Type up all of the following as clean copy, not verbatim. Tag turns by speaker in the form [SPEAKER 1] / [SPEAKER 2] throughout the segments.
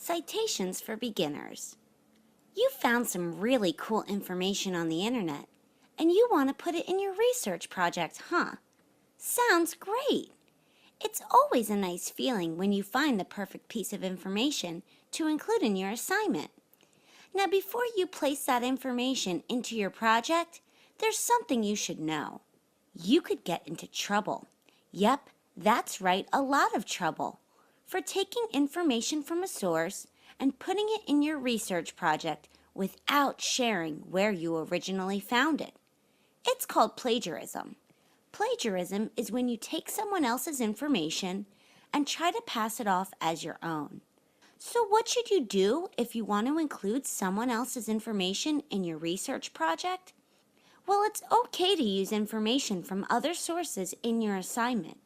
[SPEAKER 1] Citations for beginners. You found some really cool information on the internet, and you want to put it in your research project, huh? Sounds great! It's always a nice feeling when you find the perfect piece of information to include in your assignment. Now, before you place that information into your project, there's something you should know. You could get into trouble. Yep, that's right, a lot of trouble, for taking information from a source and putting it in your research project without sharing where you originally found it. It's called plagiarism. Plagiarism is when you take someone else's information and try to pass it off as your own. So what should you do if you want to include someone else's information in your research project? Well, it's okay to use information from other sources in your assignment.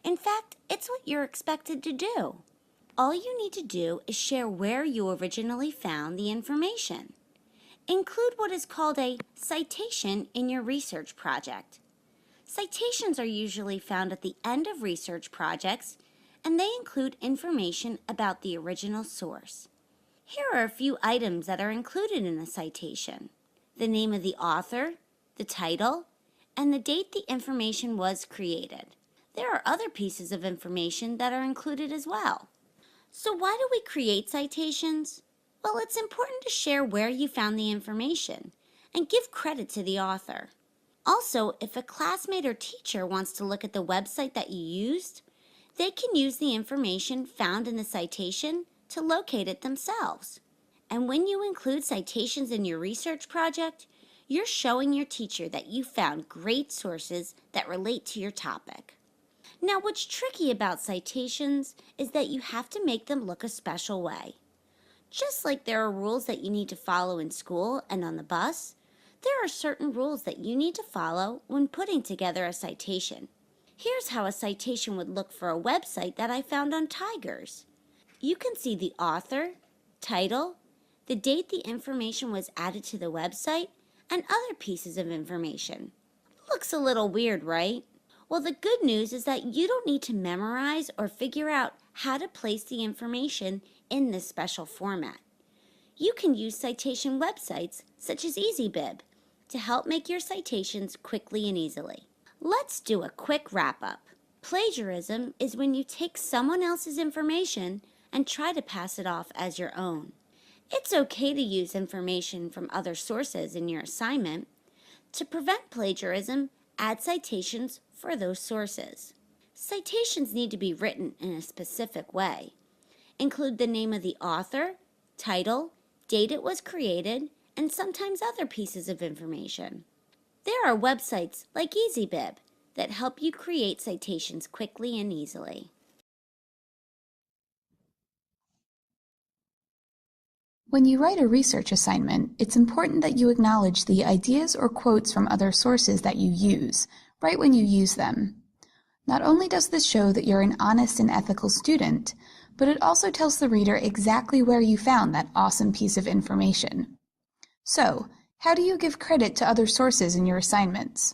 [SPEAKER 1] In fact, it's what you're expected to do. All you need to do is share where you originally found the information. Include what is called a citation in your research project. Citations are usually found at the end of research projects, and they include information about the original source. Here are a few items that are included in a citation: the name of the author, the title, and the date the information was created. There are other pieces of information that are included as well. So why do we create citations? Well, it's important to share where you found the information and give credit to the author. Also, if a classmate or teacher wants to look at the website that you used, they can use the information found in the citation to locate it themselves. And when you include citations in your research project, you're showing your teacher that you found great sources that relate to your topic. Now, what's tricky about citations is that you have to make them look a special way. Just like there are rules that you need to follow in school and on the bus, there are certain rules that you need to follow when putting together a citation. Here's how a citation would look for a website that I found on Tigers. You can see the author, title, the date the information was added to the website, and other pieces of information. Looks a little weird, right? Well, the good news is that you don't need to memorize or figure out how to place the information in this special format. You can use citation websites such as EasyBib to help make your citations quickly and easily. Let's do a quick wrap-up. Plagiarism is when you take someone else's information and try to pass it off as your own. It's okay to use information from other sources in your assignment. To prevent plagiarism, add citations for those sources. Citations need to be written in a specific way. Include the name of the author, title, date it was created, and sometimes other pieces of information. There are websites like EasyBib that help you create citations quickly and easily.
[SPEAKER 2] When you write a research assignment, it's important that you acknowledge the ideas or quotes from other sources that you use, right when you use them. Not only does this show that you're an honest and ethical student, but it also tells the reader exactly where you found that awesome piece of information. So, how do you give credit to other sources in your assignments?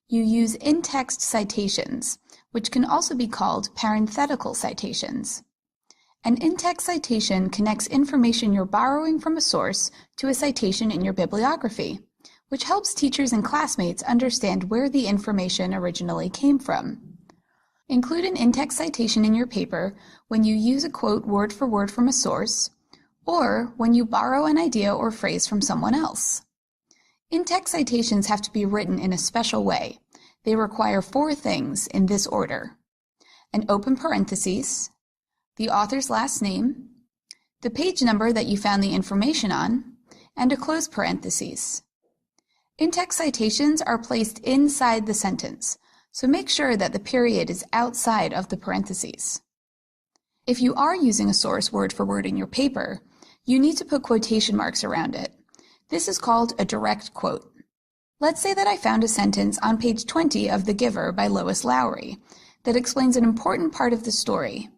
[SPEAKER 2] You use in-text citations, which can also be called parenthetical citations. An in-text citation connects information you're borrowing from a source to a citation in your bibliography, which helps teachers and classmates understand where the information originally came from. Include an in-text citation in your paper when you use a quote word for word from a source, or when you borrow an idea or phrase from someone else. In-text citations have to be written in a special way. They require 4 things in this order: an open parenthesis, the author's last name, the page number that you found the information on, and a close parenthesis. In-text citations are placed inside the sentence, so make sure that the period is outside of the parentheses. If you are using a source word for word in your paper, you need to put quotation marks around it. This is called a direct quote. Let's say that I found a sentence on page 20 of The Giver by Lois Lowry that explains an important part of the story.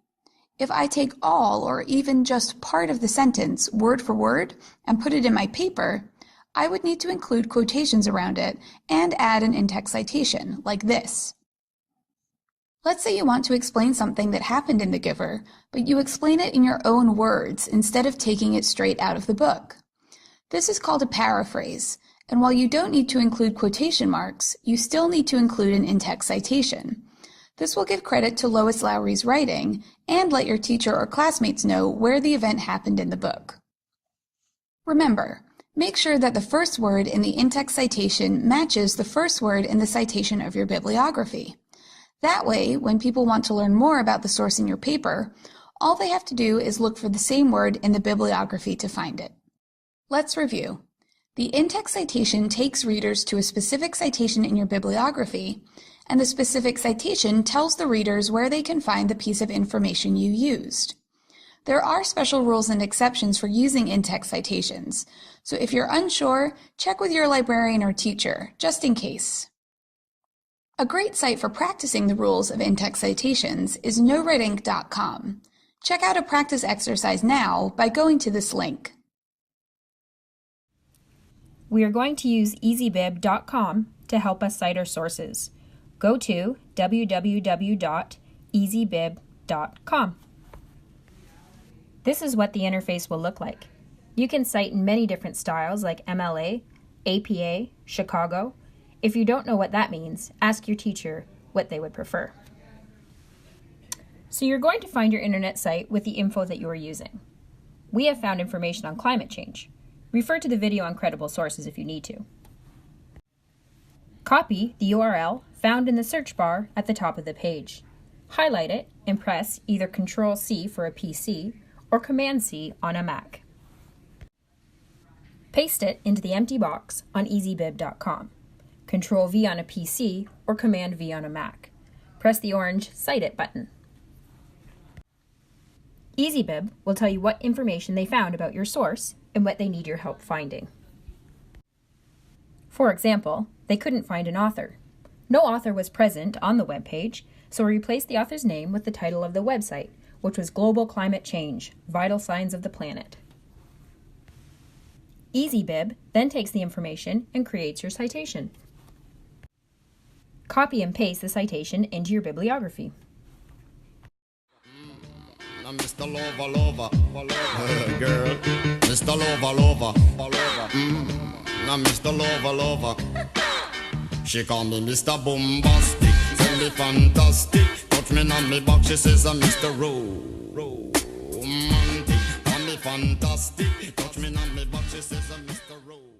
[SPEAKER 2] If I take all or even just part of the sentence word for word and put it in my paper, I would need to include quotations around it and add an in-text citation like this. Let's say you want to explain something that happened in The Giver, but you explain it in your own words instead of taking it straight out of the book. This is called a paraphrase, and while you don't need to include quotation marks, you still need to include an in-text citation. This will give credit to Lois Lowry's writing and let your teacher or classmates know where the event happened in the book. Remember, make sure that the first word in the in-text citation matches the first word in the citation of your bibliography. That way, when people want to learn more about the source in your paper, all they have to do is look for the same word in the bibliography to find it. Let's review. The in-text citation takes readers to a specific citation in your bibliography, and the specific citation tells the readers where they can find the piece of information you used. There are special rules and exceptions for using in-text citations, so if you're unsure, check with your librarian or teacher, just in case. A great site for practicing the rules of in-text citations is nowriteinc.com. Check out a practice exercise now by going to this link.
[SPEAKER 3] We are going to use easybib.com to help us cite our sources. Go to www.easybib.com. This is what the interface will look like. You can cite in many different styles like MLA, APA, Chicago. If you don't know what that means, ask your teacher what they would prefer. So you're going to find your internet site with the info that you are using. We have found information on climate change. Refer to the video on credible sources if you need to. Copy the URL found in the search bar at the top of the page. Highlight it and press either Ctrl-C for a PC or Command-C on a Mac. Paste it into the empty box on easybib.com. Ctrl-V on a PC or Command-V on a Mac. Press the orange Cite It button. EasyBib will tell you what information they found about your source and what they need your help finding. For example, they couldn't find an author. No author was present on the web page, so we replaced the author's name with the title of the website, which was Global Climate Change: Vital Signs of the Planet. EasyBib then takes the information and creates your citation. Copy and paste the citation into your bibliography.
[SPEAKER 4] Mr. Lover, girl. Mr. Lover, now Mr. Lover. She call me Mr. Bombastic, tell me fantastic. Touch me on me back, she says I'm Mr. Romantic. Call me fantastic, touch me on me back, she says I'm Mr. Romantic.